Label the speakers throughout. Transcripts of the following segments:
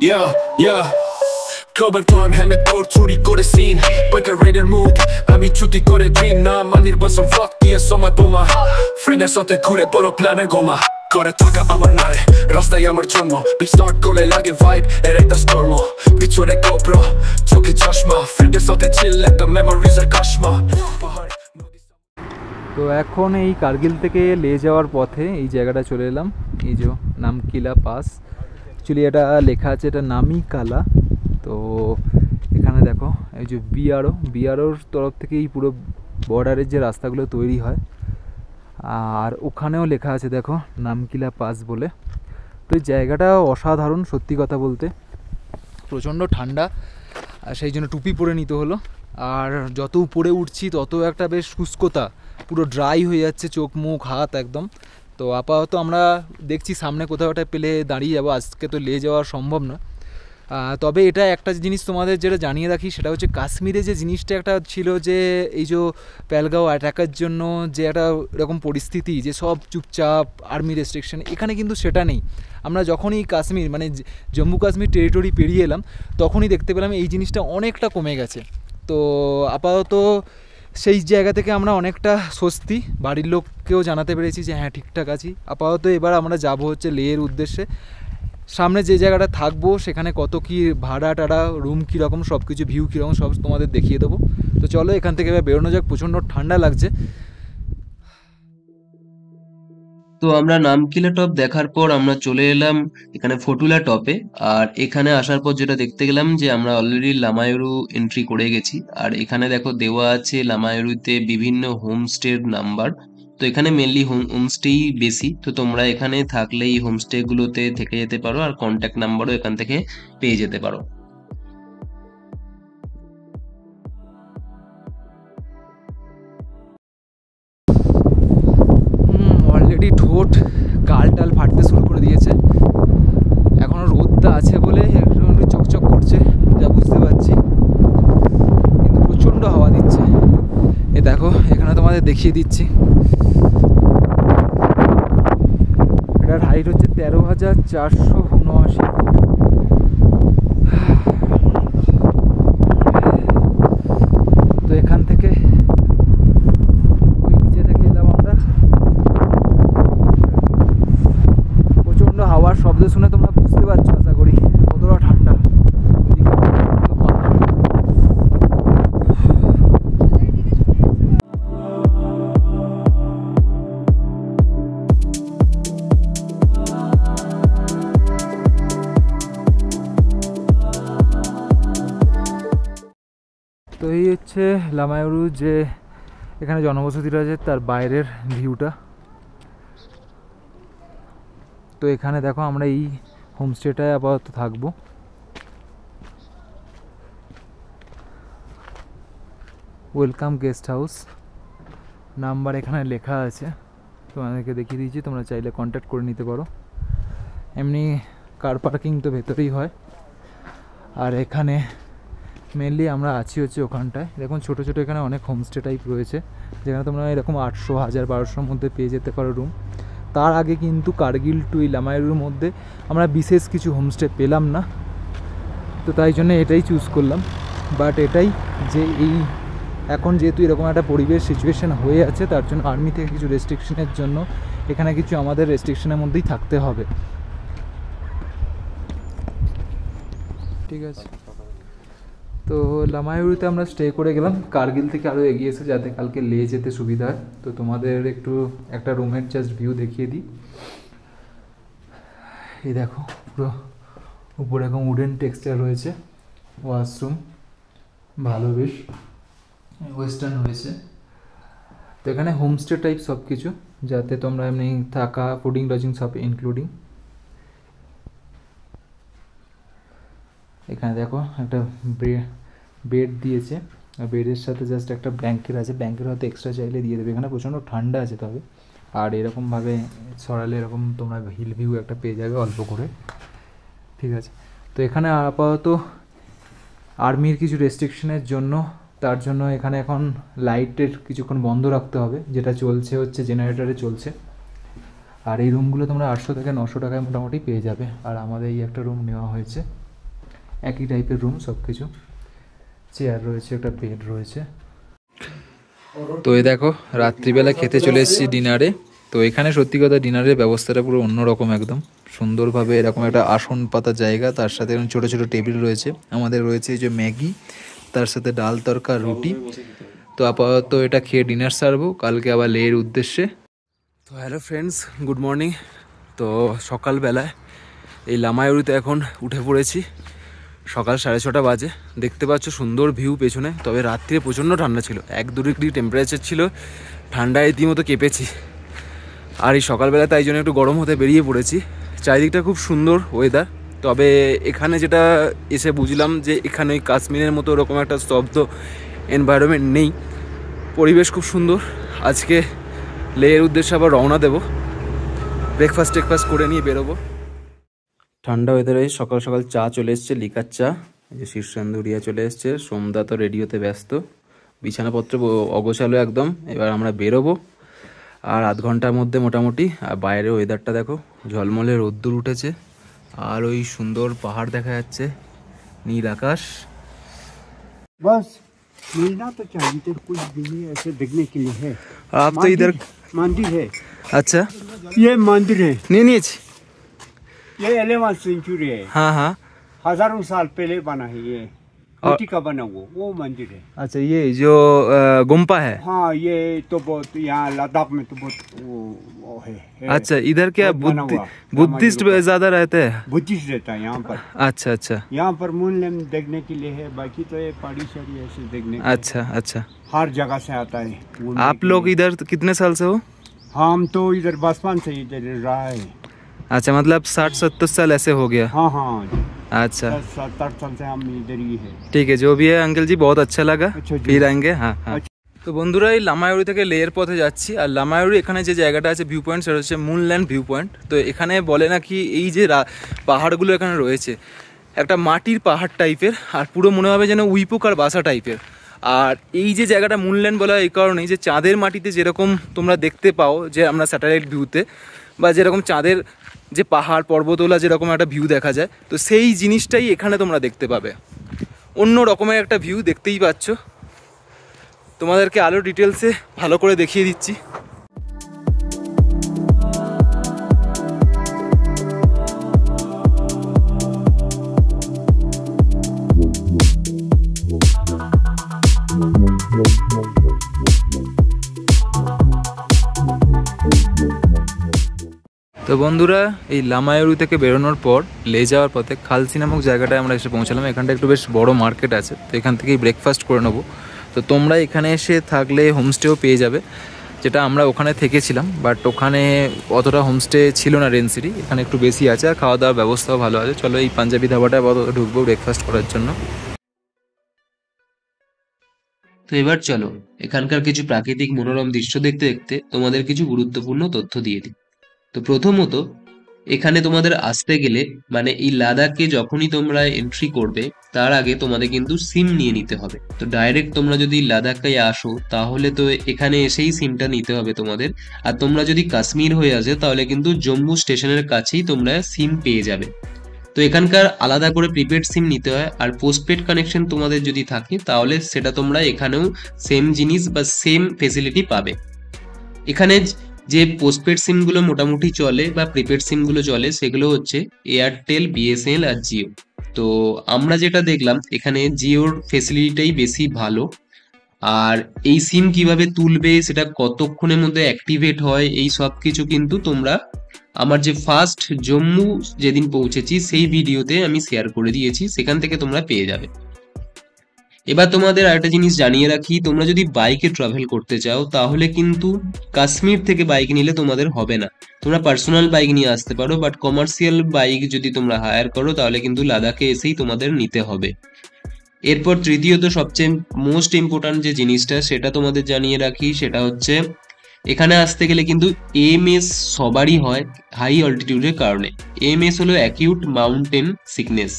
Speaker 1: Yeah, yeah. Cover time, hand it over to the scene. Break a rated mood. আমি ছুটি করে dream না মানির বসম vlog দিয়ে সময় বোমা ফ্রেন্ডের সাথে ঘুরে বড় প্ল্যানে গোমা করে থাকা আমার নারে রাস্তায় আমার জন্ম বিট স্টার্ট করলে লাগে ভাইব এর একটা স্টর্ম পিছনে GoPro চোখে চশমা ফ্রেন্ডের সাথে চিল একটা মেমোরিজ এর কাশমা।
Speaker 2: তো এখন এই কার্গিল থেকে লে যাওয়ার পথে এই জায়গাটা চলে এলাম, এই যে নামকিলা পাস। অ্যাকচুয়ালি এটা লেখা আছে এটা নামিকালা। তো এখানে দেখো এই যে বিআরওর তরফ থেকে এই পুরো বর্ডারের যে রাস্তাগুলো তৈরি হয়, আর ওখানেও লেখা আছে দেখো নামকিলা পাস বলে। তো এই জায়গাটা অসাধারণ সত্যি কথা বলতে, প্রচণ্ড ঠান্ডা আর সেই জন্য টুপি পরে নিতে হলো। আর যত উপরে উঠছি তত একটা বেশ শুষ্কতা, পুরো ড্রাই হয়ে যাচ্ছে চোখ মুখ হাত একদম। তো আপাতত আমরা দেখছি সামনে কোথাও একটা পেলে দাঁড়িয়ে যাবো, আজকে তো লে যাওয়া সম্ভব না। তবে এটা একটা জিনিস তোমাদের যেটা জানিয়ে রাখি, সেটা হচ্ছে কাশ্মীরে যে জিনিসটা একটা ছিল যে এই যে পেহেলগাঁও অ্যাটাকের জন্য যে একটা এরকম পরিস্থিতি যে সব চুপচাপ আর্মি রেস্ট্রিকশন, এখানে কিন্তু সেটা নেই। আমরা যখনই কাশ্মীর মানে জম্মু কাশ্মীর টেরিটরি পেরিয়ে এলাম তখনই দেখতে পেলাম এই জিনিসটা অনেকটা কমে গেছে। তো আপাতত সেই জায়গা থেকে আমরা অনেকটা স্বস্তি, বাড়ির লোককেও জানাতে পেরেছি যে হ্যাঁ ঠিকঠাক আছি। আপাতত এবার আমরা যাব হচ্ছে লেহের উদ্দেশ্যে। সামনে যে জায়গাটা থাকবো সেখানে কত কী ভাড়া টাড়া, রুম কীরকম, সব কিছু ভিউ কীরকম সব তোমাদের দেখিয়ে দেবো। তো চলো এখান থেকে এবার বেরোনো যাক, প্রচণ্ড ঠান্ডা লাগছে।
Speaker 3: তো আমরা নামকিলা টপ দেখার পর আমরা চলে এলাম এখানে ফটুলা টপে। আর এখানে আসার পর যেটা দেখতে গেলাম যে আমরা অলরেডি লামায়ুরু এন্ট্রি করে গেছি। আর এখানে দেখো দেওয়া আছে লামায়ুরুতে বিভিন্ন হোমস্টের নাম্বার। তো এখানে মেনলি হোমস্টেই বেশি, তো তোমরা এখানে থাকলে এই হোমস্টে গুলোতে থেকে যেতে পারো আর কন্ট্যাক্ট নাম্বারও এখান থেকে পেয়ে যেতে পারো।
Speaker 2: অলরেডি ঠোঁট গাল টাল ফাটতে শুরু করে দিয়েছে, এখনও রোদটা আছে বলে একটু চকচক করছে যা বুঝতে পারছি, কিন্তু প্রচণ্ড হাওয়া দিচ্ছে। এ দেখো এখানে তোমাদের দেখিয়ে দিচ্ছি, এটার হাইট হচ্ছে 13,479 ফুট। তো এখান থেকে ওই নিচে থেকে এলাম আমরা, প্রচণ্ড হাওয়ার শব্দ শুনে তোমরা বুঝতে পারছো আশা করি কতটা ঠান্ডা। তো এই হচ্ছে লামায়ুরু যে এখানে জনবসতিটা আছে তার বাইরের ভিউটা। তো এখানে দেখো আমরা এই হোমস্টেটায় আপাতত থাকবো। ওয়েলকাম গেস্ট হাউস নাম্বার এখানে লেখা আছে, তোমাদেরকে দেখিয়ে দিয়েছি, তোমরা চাইলে কন্ট্যাক্ট করে নিতে পারো। এমনি কার পার্কিং তো ভেতরেই হয়। আর এখানে মেনলি আমরা আছি হচ্ছে ওখানটায়, দেখুন ছোটো ছোটো এখানে অনেক হোমস্টে টাইপ রয়েছে যেখানে তোমরা এরকম 800, 1000, 1200-র মধ্যে পেয়ে যেতে পারো রুম। তার আগে কিন্তু কার্গিল টু এই লামায়ুরুর মধ্যে আমরা বিশেষ কিছু হোমস্টে পেলাম না, তো তাই জন্য এটাই চুজ করলাম। বাট এটাই যে এই এখন যেহেতু এরকম একটা পরিবেশ সিচুয়েশান হয়ে আছে, তার জন্য আর্মি থেকে কিছু রেস্ট্রিকশনের জন্য এখানে কিছু আমাদের রেস্ট্রিকশনের মধ্যেই থাকতে হবে। ঠিক আছে, তো লামায়ুরুতে আমরা স্টে করে গেলাম, কার্গিল থেকে আরও এগিয়েছে যাতে কালকে লে যেতে সুবিধা হয়। তো তোমাদের একটু একটা রুমের জাস্ট ভিউ দেখিয়ে দিই। এই দেখো পুরো উপরে এরকম উডেন টেক্সচার রয়েছে, ওয়াশরুম ভালো বেশ ওয়েস্টার্ন হয়েছে। তো এখানে হোমস্টে টাইপ সব কিছু, যাতে তোমরা এমনি থাকা ফুডিং লজিং সব ইনক্লুডিং। এখানে দেখো একটা বেড দিয়েছে, আর বেডের সাথে জাস্ট একটা ব্ল্যাঙ্কেট আছে, ব্ল্যাঙ্কেট হয়তো এক্সট্রা চাইলে দিয়ে দেবে। এখানে প্রচণ্ড ঠান্ডা আছে তবে, আর এরকমভাবে সরালে এরকম তোমরা হিল ভিউ একটা পেয়ে যাবে অল্প করে। ঠিক আছে, তো এখানে আপাতত আর্মির কিছু রেস্ট্রিকশনের জন্য তার জন্য এখানে এখন লাইটের কিছুক্ষণ বন্ধ রাখতে হবে, যেটা চলছে হচ্ছে জেনারেটরে চলছে। আর এই রুমগুলো তোমরা 800 থেকে 900 টাকায় মোটামুটি পেয়ে যাবে। আর আমাদের এই একটা রুম নেওয়া হয়েছে, একই টাইপের রুম, সব কিছু, চেয়ার রয়েছে, একটা বেড রয়েছে। তো এই দেখো রাত্রিবেলা খেতে চলে এসেছি ডিনারে। তো এখানে সত্যি কথা ডিনারের ব্যবস্থাটা পুরো অন্যরকম, একদম সুন্দরভাবে এরকম একটা আসন পাতা জায়গা, তার সাথে এরকম ছোটো ছোটো টেবিল রয়েছে। আমাদের রয়েছে এই যে ম্যাগি, তার সাথে ডাল তরকা, রুটি। তো আপাতত এটা খেয়ে ডিনার সারবো, কালকে আবার লেহের উদ্দেশ্যে। তো হ্যালো ফ্রেন্ডস, গুড মর্নিং। তো সকালবেলায় এই লামায়ুরুতে এখন উঠে পড়েছি, সকাল 6:30 বাজে। দেখতে পাচ্ছ সুন্দর ভিউ পেছনে। তবে রাত্রে প্রচণ্ড ঠান্ডা ছিল, 1-2 ডিগ্রি টেম্পারেচার ছিল, ঠান্ডায় রীতিমতো কেঁপেছি। আর এই সকালবেলা তাই জন্য একটু গরম হতে বেরিয়ে পড়েছি। চারিদিকটা খুব সুন্দর ওয়েদার। তবে এখানে যেটা এসে বুঝলাম যে এখানে কাশ্মীরের মতো ওরকম একটা স্তব্ধ এনভায়রনমেন্ট নেই, পরিবেশ খুব সুন্দর। আজকে লেহের উদ্দেশ্যে আবার রওনা দেবো, ব্রেকফাস্ট করে নিয়ে বেরোবো। ঠান্ডা ওয়েদারে সকাল সকাল চা চলে এসছে, লিকার চা। এই যে শীর্ষেন্দুরিয়া চলে এসছে, সোমদা তো রেডিওতে ব্যস্ত, বিছানাপত্র অগোছালো একদম। এবার আমরা বেরোবো আর আধ ঘন্টার মধ্যে মোটামুটি। আর বাইরে ওয়েদারটা দেখো, ঝলমলে রোদ্দুর উঠেছে, আর ওই সুন্দর পাহাড় দেখা যাচ্ছে, নীল আকাশ।
Speaker 4: बस मिलना तो चाहिए, तो कुछ भी ऐसे देखने के लिए है।
Speaker 2: आप तो इधर
Speaker 4: मंदिर है।
Speaker 2: अच्छा,
Speaker 4: ये मंदिर है,
Speaker 2: नहीं नीचे,
Speaker 4: ये 11th सेंचुरी है।
Speaker 2: हाँ हाँ,
Speaker 4: हजारों साल पहले बना है ये, मिट्टी का बना वो मंदिर है।
Speaker 2: अच्छा ये जो गुम्पा है।
Speaker 4: हाँ ये तो बहुत यहाँ लद्दाख में तो बहुत वो है।
Speaker 2: अच्छा, इधर क्या बुद्धिस्ट ज्यादा रहते हैं?
Speaker 4: बुद्धिस्ट रहता है यहाँ पर।
Speaker 2: अच्छा अच्छा,
Speaker 4: यहाँ पर मून लैंड देखने के लिए है, बाकी तो ये पहाड़ी साड़ी ऐसे देखने के लिए।
Speaker 2: अच्छा अच्छा।
Speaker 4: हर जगह से आता है।
Speaker 2: आप लोग इधर कितने साल से हो?
Speaker 4: हम तो इधर बचपन से इधर रहा है।
Speaker 2: अच्छा, मतलब 60-70 साल ऐसे हो गया?
Speaker 4: हाँ हाँ,
Speaker 2: अच्छा
Speaker 4: 60 साल से हम इधर ही है।
Speaker 2: ठीक है, जो भी है अंकल जी, बहुत अच्छा लगा।
Speaker 4: अच्छा जी।
Speaker 2: फिर आएंगे। हाँ हाँ। তো বন্ধুরা এই লামায়ুরি থেকে লেহের পথে যাচ্ছি। আর লামায়ুরি এখানে যে জায়গাটা আছে ভিউ পয়েন্ট, সেটা হচ্ছে মুনল্যান্ড ভিউ পয়েন্ট। তো এখানে বলে নাকি এই যে পাহাড়গুলো এখানে রয়েছে, একটা মাটির পাহাড় টাইপের, আর পুরো মনে হবে যেন উইপোকার বাসা টাইপের। আর এই যে জায়গাটা মুনল্যান্ড বলা হয় এই কারণেই যে চাঁদের মাটিতে যেরকম তোমরা দেখতে পাও যে আমরা স্যাটেলাইট ভিউতে, বা যেরকম চাঁদের যে পাহাড় পর্বতওলা যেরকম একটা ভিউ দেখা যায়, তো সেই জিনিসটাই এখানে তোমরা দেখতে পাবে। অন্য রকমের একটা ভিউ দেখতেই পাচ্ছ। তোমাদেরকে আরও ডিটেলসে ভালো করে দেখিয়ে দিচ্ছি। তো বন্ধুরা এই লামায়ুরি থেকে বেরোনোর পর লে যাওয়ার পথে খালসি নামক জায়গাটায় আমরা এসে পৌঁছালাম। এখানটা একটু বেশ বড় মার্কেট আছে, তো এখান থেকেই ব্রেকফাস্ট করে নেবো। তো তোমরা এখানে এসে থাকলে হোমস্টেও পেয়ে যাবে, যেটা আমরা ওখানে থেকেছিলাম, বাট ওখানে অতটা হোমস্টে ছিল না রেনসিটি, এখানে একটু বেশি আছে, আর খাওয়া দাওয়ার ব্যবস্থাও ভালো আছে। চলো এই পাঞ্জাবি ধাবাটায় ঢুকবো ব্রেকফাস্ট করার জন্য।
Speaker 3: তো এবার চলো এখানকার কিছু প্রাকৃতিক মনোরম দৃশ্য দেখতে দেখতে তোমাদের কিছু গুরুত্বপূর্ণ তথ্য দিয়ে দিই। তো প্রথমত, এখানে তোমাদের আসতে গেলে মানে এই লাদাখে যখনই তোমরা এন্ট্রি করবে তার আগে তোমাদের কিন্তু সিম নিয়ে নিতে হবে। তো ডাইরেক্ট তোমরা যদি লাদাখে আসো তাহলে তো এখানে এসেই সিমটা নিতে হবে তোমাদের। আর তোমরা যদি কাশ্মীর হয়ে আসে তাহলে কিন্তু জম্মু স্টেশনের কাছেই তোমরা সিম পেয়ে যাবে। তো এখানকার আলাদা করে প্রিপেড সিম নিতে হয়, আর পোস্টপেড কানেকশন তোমাদের যদি থাকে তাহলে সেটা তোমরা এখানেও সেম জিনিস বা সেম ফেসিলিটি পাবে। এখানে যে পোস্টপেড সিমগুলো মোটামুটি চলে বা প্রিপেড সিমগুলো চলে সেগুলো হচ্ছে এয়ারটেল, বিএসএনএল আর জিও। তো আমরা যেটা দেখলাম এখানে জিওর ফেসিলিটিটাই বেশি ভালো। আর এই সিম কিভাবে তুলবে, সেটা কতক্ষণের মধ্যে অ্যাক্টিভেট হয়, এই সব কিছু কিন্তু তোমরা আমার যে ফার্স্ট জম্মু যেদিন পৌঁছেছি সেই ভিডিওতে আমি শেয়ার করে দিয়েছি, সেখান থেকে তোমরা পেয়ে যাবে। এবার তোমাদের আরেকটা জিনিস জানিয়ে রাখি, তোমরা যদি বাইকে ট্রাভেল করতে চাও তাহলে কিন্তু কাশ্মীর থেকে বাইক নিলে তোমাদের হবে না। তোমরা পার্সোনাল বাইক নিয়ে আসতে পারো, বাট কমার্শিয়াল বাইক যদি তোমরা হায়ার করো তাহলে কিন্তু লাদাখে এসেই তোমাদের নিতে হবে। এরপর তৃতীয়ত সবচেয়ে মোস্ট ইম্পর্টেন্ট যে জিনিসটা সেটা তোমাদের জানিয়ে রাখি, সেটা হচ্ছে এখানে আসতে গেলে কিন্তু এএমএস সবারই হয় হাই অল্টিটিউডের কারণে। এএমএস হলো অ্যাকিউট মাউন্টেন সিকনেস।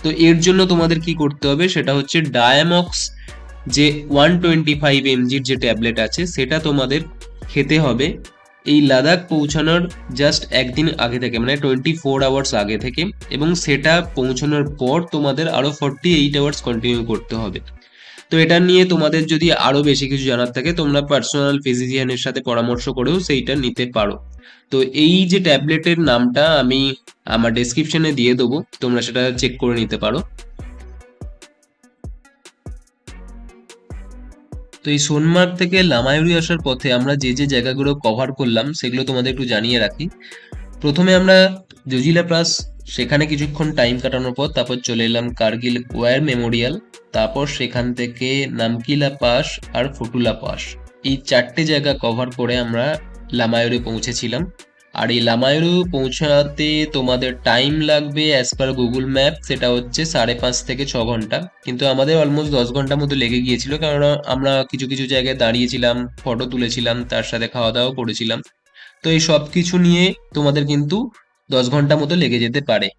Speaker 3: তো এর জন্য তোমাদের কি করতে হবে সেটা হচ্ছে ডায়ামক্স যে 125 mg যে ট্যাবলেট আছে সেটা তোমাদের খেতে হবে এই লাদাখ পৌঁছানোর জাস্ট একদিন আগে থেকে, মানে 24 আওয়ার্স আগে থেকে, এবং সেটা পৌঁছানোর পর তোমাদের আরো 48 আওয়ার্স কন্টিনিউ করতে হবে। তো এটা নিয়ে তোমাদের যদি আরো বেশি কিছু জানার থাকে তোমরা পার্সোনাল ফিজিশিয়ানের সাথে পরামর্শ করেও সেইটা নিতে পারো। তো এই যে ট্যাবলেটের নামটা আমি আমার ডেসক্রিপশনে দিয়ে দেবো, তোমরা সেটা চেক করে নিতে পারো। তো এই সোনমার্গ থেকে লামায়ুরি আসার পথে আমরা যে যে জায়গাগুলো কভার করলাম সেগুলো তোমাদের একটু জানিয়ে রাখি। প্রথমে আমরা জজিলা পাস, সেখানে কিছুক্ষণ টাইম কাটানোর পর তারপর চলে এলাম কার্গিল ওয়ার মেমোরিয়াল, তারপর সেখান থেকে নামকিলা পাস আর ফটুলা পাস, এই 4টে জায়গা কভার করে আমরা লামায়ুরি পৌঁছেছিলাম। আর এই লামায়ুরি পৌঁছাতে তোমাদের টাইম লাগবে অ্যাজ পার গুগল ম্যাপ, সেটা হচ্ছে 5.5 থেকে 6 ঘন্টা, কিন্তু আমাদের অলমোস্ট 10 ঘন্টার মতো লেগে গিয়েছিল, কারণ আমরা কিছু কিছু জায়গায় দাঁড়িয়েছিলাম, ফটো তুলেছিলাম, তার সাথে খাওয়া দাওয়া করেছিলাম। তো এই সব কিছু নিয়ে তোমাদের কিন্তু 10 ঘন্টা মতো লেগে যেতে পারে।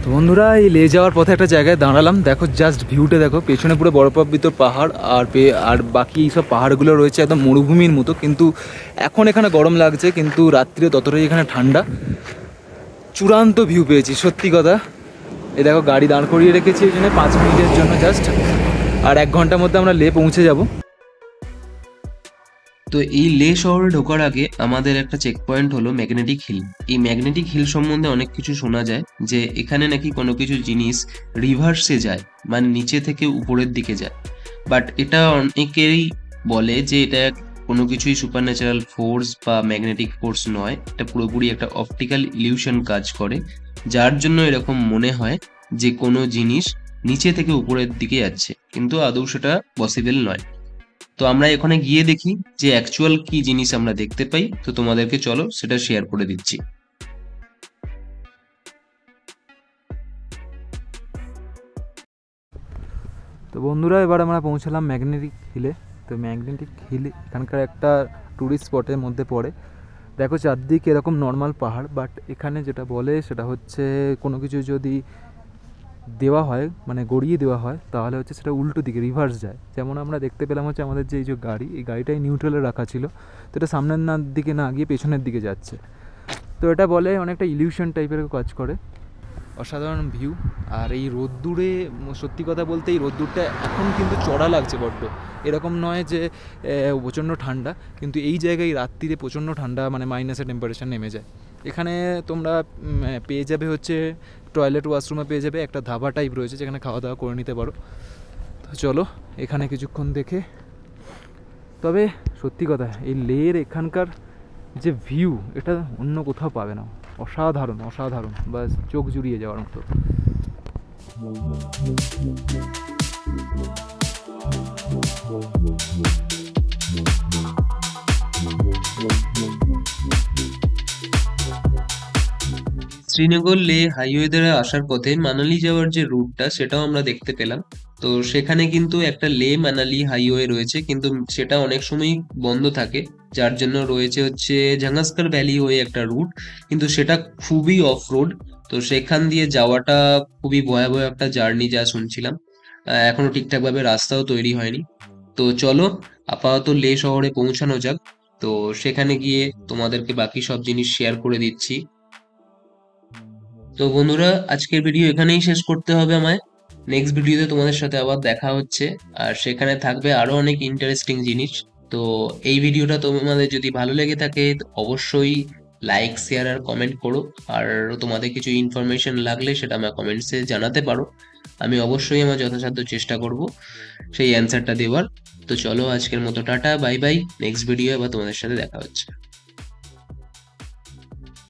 Speaker 2: তো বন্ধুরা এই লে যাওয়ার পথে একটা জায়গায় দাঁড়ালাম, দেখো জাস্ট ভিউটা দেখো, পেছনে পুরো বরফাবৃত পাহাড়, আর বাকি এইসব পাহাড়গুলো রয়েছে একদম মরুভূমির মতো, কিন্তু এখন এখানে গরম লাগছে, কিন্তু রাত্রিরে ততটাই এখানে ঠান্ডা। চূড়ান্ত ভিউ পেয়েছি সত্যি কথা। এই দেখো গাড়ি দাঁড় করিয়ে রেখেছি এখানে 5 মিনিটের জন্য জাস্ট, আর 1 ঘন্টার মধ্যে আমরা লে পৌঁছে যাব।
Speaker 3: তো এই লে শহরে ঢোকার আগে আমাদের একটা চেক পয়েন্ট হলো ম্যাগনেটিক হিল। এই ম্যাগনেটিক হিল সম্বন্ধে অনেক কিছু শোনা যায়, যে এখানে নাকি কোনো কিছু জিনিস রিভার্সে যায়, মানে নিচে থেকে উপরের দিকে যায়। বাট এটা অনেকেরই বলে যে এটা কোনো কিছুই সুপার ন্যাচারাল ফোর্স বা ম্যাগনেটিক ফোর্স নয়, এটা পুরোপুরি একটা অপটিক্যাল ইলিউশন কাজ করে, যার জন্য এরকম মনে হয় যে কোনো জিনিস নিচে থেকে উপরের দিকে যাচ্ছে, কিন্তু আদৌ সেটা পসিবল নয়। তো আমরা এখানে গিয়ে দেখি যে অ্যাকচুয়াল কি জিনিস আমরা দেখতে পাই, তো তোমাদেরকে চলো সেটা শেয়ার করে দিচ্ছি।
Speaker 2: তো বন্ধুরা এবার আমরা পৌঁছালাম ম্যাগনেটিক হিলে। তো ম্যাগনেটিক হিল এখানকার একটা ট্যুরিস্ট স্পটের মধ্যে পড়ে। দেখো চারদিকে এরকম নর্মাল পাহাড়, বাট এখানে যেটা বলে সেটা হচ্ছে কোনো কিছু যদি দেওয়া হয়, মানে গড়িয়ে দেওয়া হয়, তাহলে হচ্ছে সেটা উল্টো দিকে রিভার্স যায়। যেমন আমরা দেখতে পেলাম হচ্ছে আমাদের যে এই যে গাড়ি, এই গাড়িটাই নিউট্রালে রাখা ছিল, তো এটা সামনের দিকে না গিয়ে পেছনের দিকে যাচ্ছে। তো এটা বলে অনেকটা ইলিউশন টাইপের কাজ করে। অসাধারণ ভিউ। আর এই রোদ্দুরে, সত্যি কথা বলতে এই রোদ্দুরটা এখন কিন্তু চড়া লাগছে বড্ড, এরকম নয় যে প্রচণ্ড ঠান্ডা, কিন্তু এই জায়গায় রাত্রিরে প্রচণ্ড ঠান্ডা, মানে মাইনাসে টেম্পারেচার নেমে যায়। এখানে তোমরা পেয়ে যাবে হচ্ছে টয়লেট, ওয়াশরুমে পেয়ে যাবে, একটা ধাবা টাইপ রয়েছে যেখানে খাওয়া দাওয়া করে নিতে পারো। তো চলো এখানে কিছুক্ষণ দেখে, তবে সত্যি কথা এই লের এখানকার যে ভিউ, এটা অন্য কোথাও পাবে না। অসাধারণ অসাধারণ, বাস চোখ জুড়িয়ে যাওয়ার মতো।
Speaker 3: শ্রীনগর লে হাইওয়ে দ্বারা আসার পথে মানালি যাওয়ার যে রুটটা সেটাও আমরা দেখতে পেলাম। তো সেখানে কিন্তু একটা লে মানালি হাইওয়ে রয়েছে, কিন্তু সেটা অনেক সময় বন্ধ থাকে, যার জন্য রয়েছে হচ্ছে ঝাঙ্গাস্কার ভ্যালি হয়ে একটা রুট, কিন্তু সেটা খুবই অফ রোড। তো সেখান দিয়ে যাওয়াটা খুবই ভয়াবহ একটা জার্নি যা শুনছিলাম। এখনো ঠিকঠাক ভাবে রাস্তাও তৈরি হয়নি। তো চলো আপাতত লে শহরে পৌঁছানো যাক, তো সেখানে গিয়ে তোমাদেরকে বাকি সব জিনিস শেয়ার করে দিচ্ছি। তো বন্ধুরা আজকের ভিডিও এখানেই শেষ করতে হবে আমায়। নেক্সট ভিডিওতে তোমাদের সাথে আবার দেখা হচ্ছে, আর সেখানে থাকবে আরো অনেক ইন্টারেস্টিং জিনিস। তো এই ভিডিওটা তোমাদের যদি ভালো লেগে থাকে অবশ্যই লাইক, শেয়ার আর কমেন্ট করো। আর তোমাদের কিছু ইনফরমেশন লাগলে সেটা আমার কমেন্টসে জানাতে পারো, আমি অবশ্যই আমার যথাসাধ্য চেষ্টা করব সেই অ্যান্সারটা দেওয়ার। তো চলো আজকের মতো tata, bye bye. Next video আবার তোমাদের সাথে দেখা হচ্ছে।